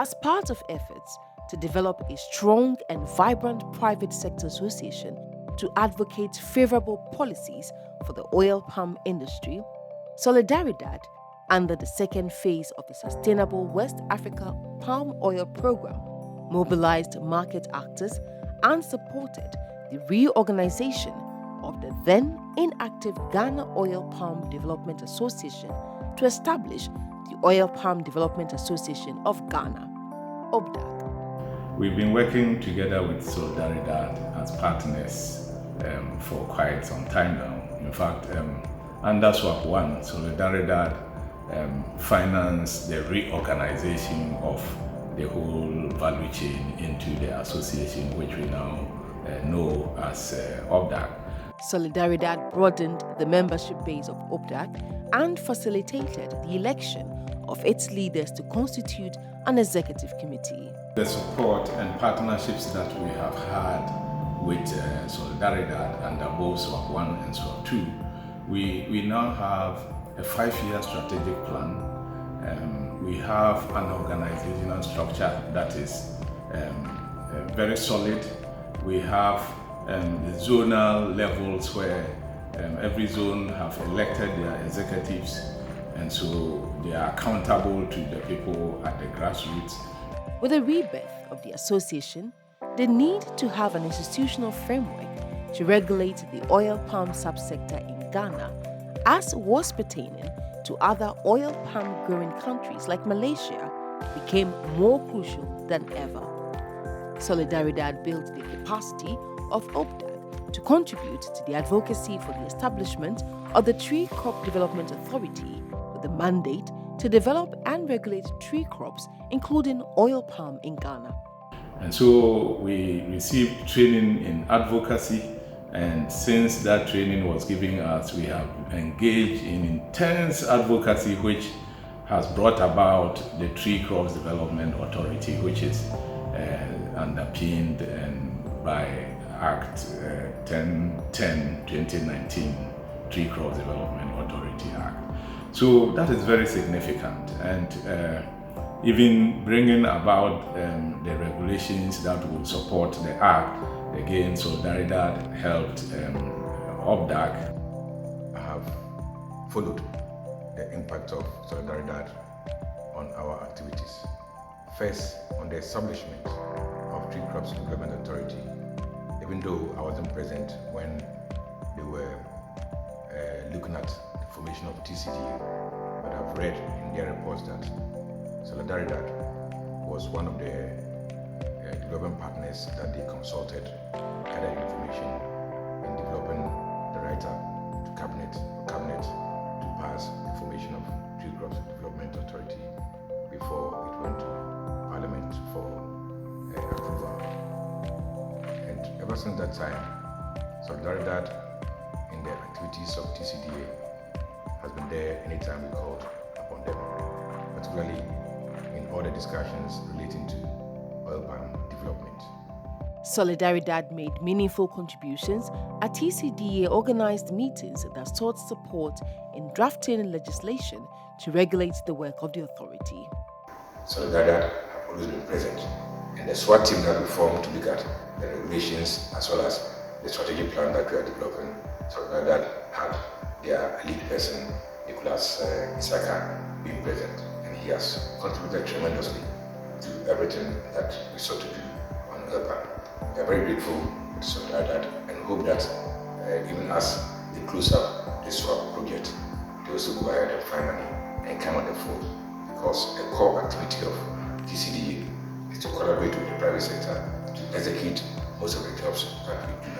as part of efforts to develop a strong and vibrant private sector association to advocate favorable policies for the oil palm industry, Solidaridad, under the second phase of the Sustainable West Africa Palm Oil Program, mobilized market actors and supported the reorganization of the then inactive Ghana Oil Palm Development Association to establish the Oil Palm Development Association of Ghana, OPDAG. We've been working together with Solidaridad as partners for quite some time now. In fact, under SWAP 1, Solidaridad financed the reorganization of the whole value chain into the association, which we now know as OPDAG. Solidaridad broadened the membership base of OPDAG and facilitated the election of its leaders to constitute an executive committee. The support and partnerships that we have had with Solidaridad under both SWAP 1 and SWAP 2, we now have a 5-year strategic plan. We have an organizational structure that is very solid. We have the zonal levels where every zone have elected their executives, and so they are accountable to the people at the grassroots. With the rebirth of the association, the need to have an institutional framework to regulate the oil palm subsector in Ghana, as was pertaining to other oil palm growing countries like Malaysia, became more crucial than ever. Solidaridad built the capacity of OPDAG to contribute to the advocacy for the establishment of the Tree Crop Development Authority with the mandate to develop and regulate tree crops, including oil palm in Ghana. And so we received training in advocacy, and since that training was given us, we have engaged in intense advocacy, which has brought about the Tree Crops Development Authority, which is underpinned by Act 1010-2019, Tree Crops Development Authority Act. So that is very significant, and even bringing about the regulations that will support the Act. Again, Solidaridad helped OPDAG. I have followed the impact of Solidaridad on our activities. First, on the establishment of Tree Crops Development Authority, even though I wasn't present when they were looking at the formation of TCDA, but I've read in their reports that Solidaridad was one of the development partners that they consulted, gathered information in developing the write-up to cabinet to pass the formation of Tree Crops Development Authority before it went to Parliament for approval. And ever since that time, Solidaridad in the activities of TCDA has been there anytime we called upon them, particularly in all the discussions relating to oil palm development. Solidaridad made meaningful contributions at TCDA organized meetings that sought support in drafting legislation to regulate the work of the authority. Solidaridad have always been present, and the SWAT team that we formed to look at the regulations as well as the strategic plan that we are developing. Solidaridad had their lead person, Nicholas Isaka, being present, and he has contributed tremendously to everything that we sought to do on oil palm. We are very grateful to Solidaridad and hope that even as they close up this SWAP project, they also go ahead and find money and come on the fold, because a core activity of TCDA is to collaborate with the private sector to execute most of the jobs that we do.